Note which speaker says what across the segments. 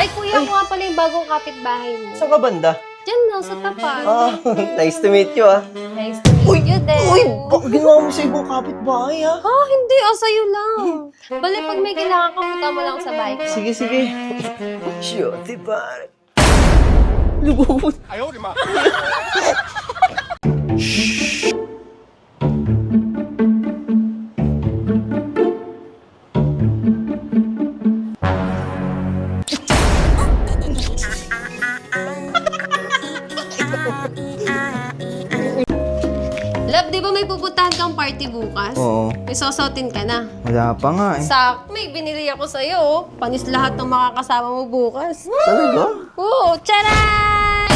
Speaker 1: Ay, kuya, ako nga pala yung bagong kapitbahay mo.
Speaker 2: Saan ka banda?
Speaker 1: Diyan lang, sa tapat.
Speaker 2: Ah, nice to meet you, ah.
Speaker 1: Nice to meet you din.
Speaker 2: Uy, ginawa mo sa ibang kapitbahay, ha?
Speaker 1: Hindi, sa'yo lang. Bali, pag may kailangan ka, punta mo lang sa bahay ko.
Speaker 2: Sige, sige. Sure, diba? Lugod.
Speaker 3: Ayaw, di ma.
Speaker 1: Love, di ba may pupuntahan kang party bukas?
Speaker 2: Oo.
Speaker 1: May sosotin ka na.
Speaker 2: Wala pa nga, eh.
Speaker 1: May binili ako sa'yo, oh. Panis lahat ng makakasama mo bukas.
Speaker 2: Talaga?
Speaker 1: Oo, tcharan!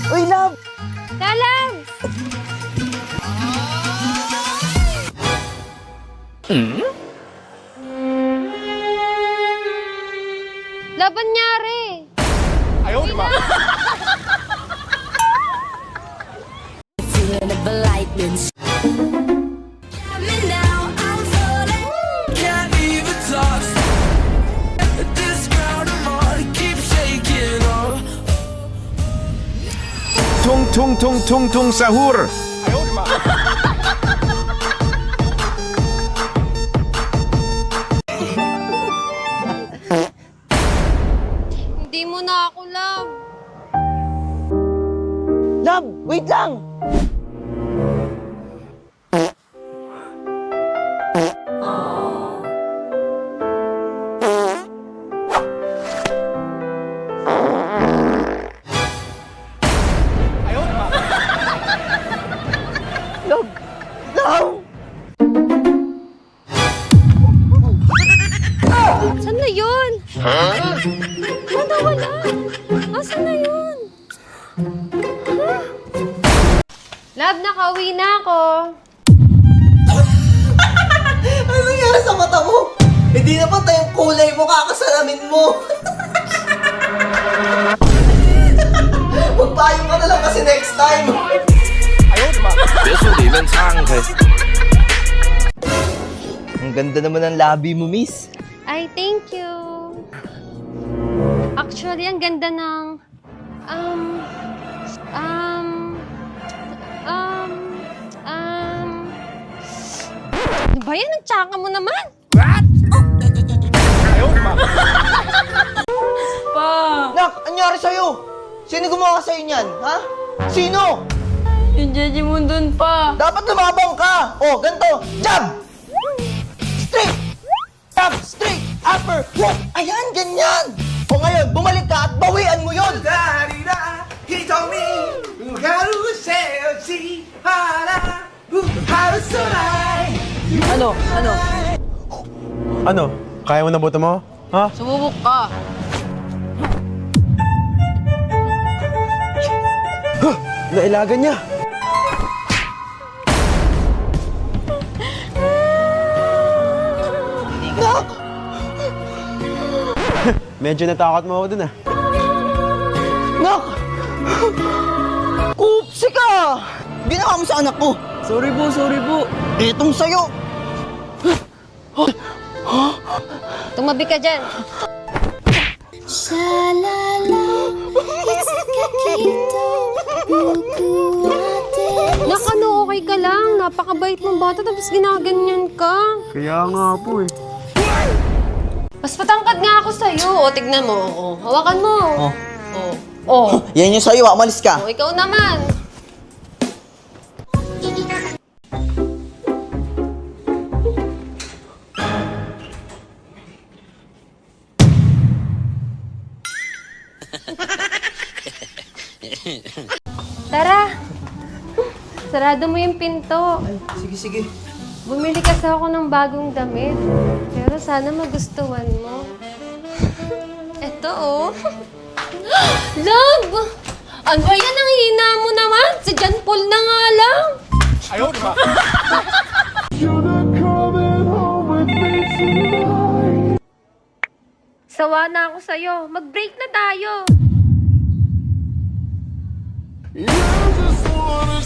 Speaker 2: Uy, love!
Speaker 1: Dalam! Laban nyari!
Speaker 3: Ayaw, di ma.
Speaker 4: Feeling of the lightning. And now I'm falling. Can't even talk. This ground I'm on keeps shaking.
Speaker 5: Tung tung tung tung tung sahur.
Speaker 3: Ayaw, di ma.
Speaker 1: Hindi mo na ako, love.
Speaker 2: Love, wait lang!
Speaker 3: Ayaw, di ma.
Speaker 2: Love! Love!
Speaker 1: Saan na yun? Wala, wala. Asan na yun? Love, nakauwi na ako.
Speaker 2: Ano nangyari sa mata mo? Hindi na pa tayong kulay mo, kakasalamin mo. Magpayong ka na lang kasi next time.
Speaker 3: Ayaw, di ma.
Speaker 5: 别墅里面唱开。
Speaker 2: Ang ganda naman ng labi mo, miss.
Speaker 1: Ay, thank you. Actually, ang ganda ng... Ano ba yan? Nagtsaka mo naman?
Speaker 3: Ayaw, di ma.
Speaker 1: Pa!
Speaker 2: Nak, anyari sa'yo? Sino gumawa sa'yo niyan, ha? Sino?
Speaker 1: Yung Jeji mo dun pa.
Speaker 2: Dapat lumabang ka! Oh, ganito! Jab! Straight! Jab! Straight! Upper! Hook! Ayan, ganyan! O ngayon, bumalik ka at bawian mo yun!
Speaker 3: He told me,
Speaker 2: Ano? Ano?
Speaker 6: Ano? Kaya mo na boto mo? Ha?
Speaker 1: Sumubok ka.
Speaker 6: Nailagan niya.
Speaker 2: Nak!
Speaker 6: Medyo natakot mo ako dun ah.
Speaker 2: Nak! Kupsi ka! Ginawa mo sa anak ko! Sorry po, sorry po. Etong sa'yo!
Speaker 1: Tumabi ka dyan.
Speaker 4: Shalala, it's kakito,
Speaker 1: Nak, ano, okay ka lang. Napakabait mong bata, tapos ginaganyan ka.
Speaker 6: Kaya nga po eh.
Speaker 1: Mas patangkad nga ako sa'yo. O, tignan mo. O, hawakan mo.
Speaker 2: Oh.
Speaker 1: O. O.
Speaker 2: Yan yung sa'yo, umalis ka.
Speaker 1: O, ikaw naman. Tara. Sarado mo yung pinto.
Speaker 2: Sige, sige.
Speaker 1: Bumili kasi ako ng bagong damit. Pero sana magustuhan mo. Eto, oh. Love! Ano ba yan? Ang hina mo naman. Si John Paul na nga lang.
Speaker 3: Ayaw, di ba?
Speaker 1: Sawa na ako sa'yo. Mag-break na tayo.
Speaker 4: just wanna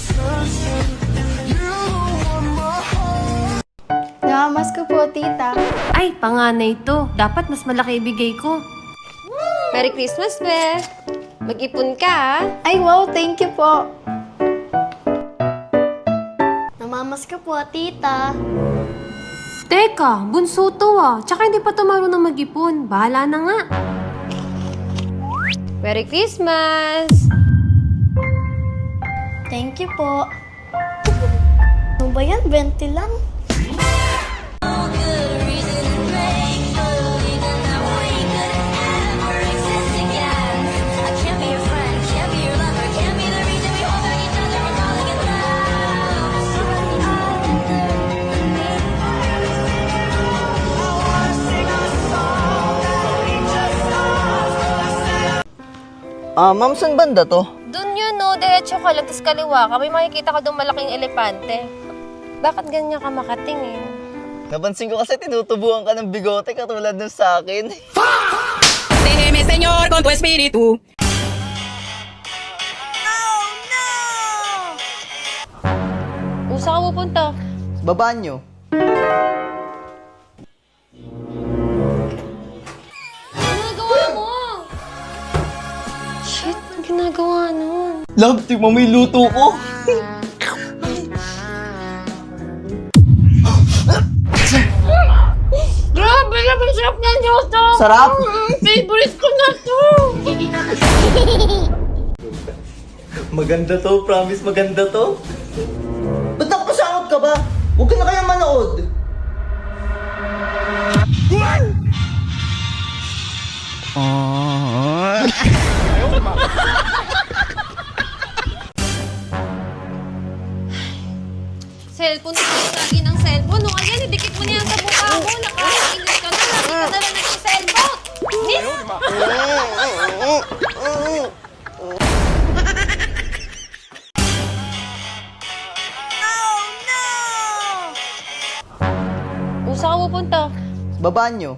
Speaker 7: Namamasko po, tita.
Speaker 1: Ay, panganay to. Dapat mas malaki ibigay ko. Merry Christmas, Beth. Mag-ipon ka, ha?
Speaker 7: Ay, wow, thank you po. Namamasko po, tita.
Speaker 1: Teka, bunso to Tsaka hindi pa to marunong mag-ipon. Bahala na nga. Merry Christmas!
Speaker 7: Thank you po. Ano ba yan? 20 lang.
Speaker 2: Ma'am, saan banda to?
Speaker 1: Doon yun, no. Diretso ka lang, tapos kaliwa ka. May makikita ka doon malaking elepante. Bakit ganyan ka makatingin?
Speaker 2: Napansin ko kasi tinutubuan ka ng bigote katulad ng sa akin.
Speaker 4: Déjeme, Señor, con tu espíritu.
Speaker 1: Usa ka pupunta.
Speaker 2: Babaan nyo.
Speaker 1: Ginagawa mo? Shit, ang ginagawa nun?
Speaker 2: Love, tingnan mo yung luto ko.
Speaker 1: Grabe naman sarap ng Diyoto!
Speaker 2: Sarap?
Speaker 1: Favorite ko na to!
Speaker 2: Maganda to, promise maganda to. Ba't nakapasangot ka ba? Huwag ka na kayang manood.
Speaker 1: Cellphone ko lagi ng cellphone. No, ayan, idikit mo na yan sa mukha mo. Nakakainis ka na. Lagi ka na lang nag-cellphone. Miss! Usa ka pupunta.
Speaker 2: Babaan nyo.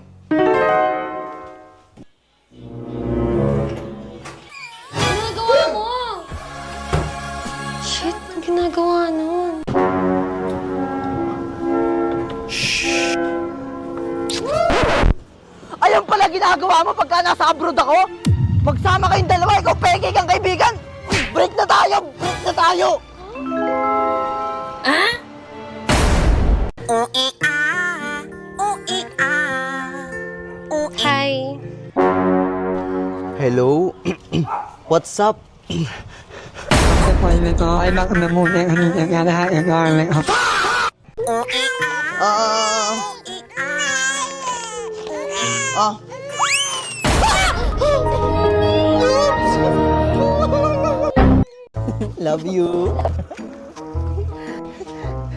Speaker 1: Ginagawa mo? Shit, ang ginagawa nun?
Speaker 2: Ayun pala ginagawa mo pagka nasa abroad ako? Magsama kayong dalawa, ikaw peke kang kaibigan. Break na tayo! Break na tayo!
Speaker 1: Hi.
Speaker 2: Hello? What's up? Love you.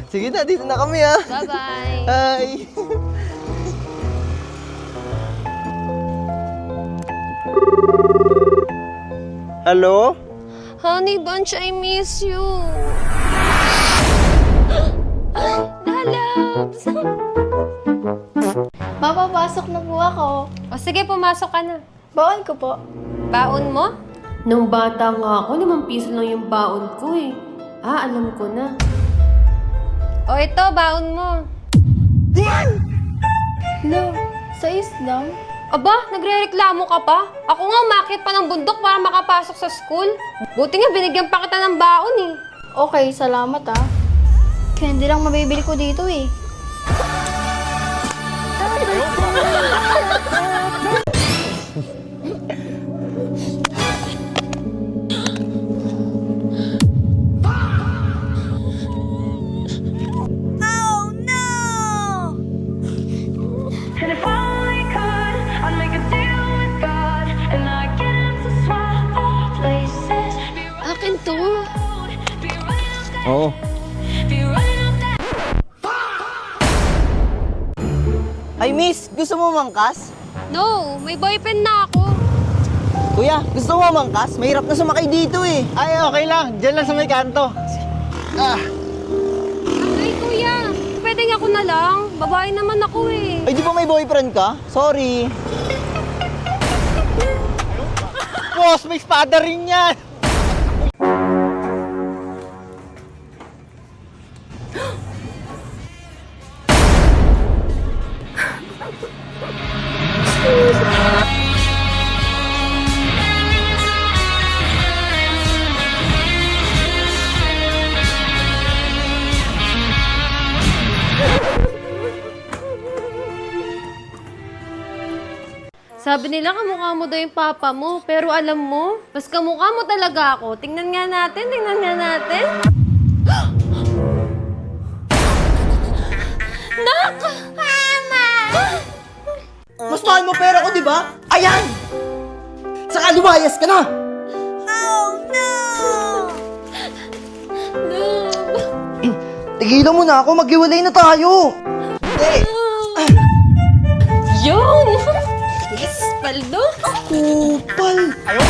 Speaker 2: Sige na, dito na kami ah.
Speaker 1: Bye-bye.
Speaker 2: Hi. Hello?
Speaker 1: Honey Bunch, I miss you. Lalabs!
Speaker 7: Papapasok na po ako.
Speaker 1: O sige, pumasok ka na.
Speaker 7: Baon ko po.
Speaker 1: Baon mo? Nung bata nga ako, 5 piso lang yung baon ko eh. Alam ko na. O ito, baon mo.
Speaker 7: No, sa lang.
Speaker 1: Aba, nagre-reklamo ka pa? Ako nga umakyat pa ng bundok para makapasok sa school. Buti nga binigyan pa kita ng baon eh.
Speaker 7: Okay, salamat ah. Candy lang mabibili ko dito eh.
Speaker 4: And if I only could, I'd make a deal with God, and I'd get him to swap places.
Speaker 1: Akin to.
Speaker 4: Be right up there,
Speaker 2: Oo.
Speaker 4: be right up there.
Speaker 2: Ay miss, gusto mo mangkas?
Speaker 1: No, may boyfriend na ako.
Speaker 2: Kuya, gusto mo mangkas? Mahirap na sumakay dito eh. Ay, okay lang. Diyan lang sa may kanto.
Speaker 1: Ay, kuya. Pwedeng ako na lang. Babae naman ako eh.
Speaker 2: Ay, di ba may boyfriend ka? Sorry. Boss, may espada rin yan.
Speaker 1: Sabi nila kamukha mo daw yung papa mo, pero alam mo, mas kamukha mo talaga ako. Tingnan nga natin, tingnan nga natin. Nak! Mama!
Speaker 2: Mas mahal mo pera ko, di ba? Ayan! Saka lumayas ka na! Tigilan mo na ako, maghiwalay na tayo!
Speaker 1: Yun! Yes, paldo!
Speaker 2: Kupal!
Speaker 3: Ayaw!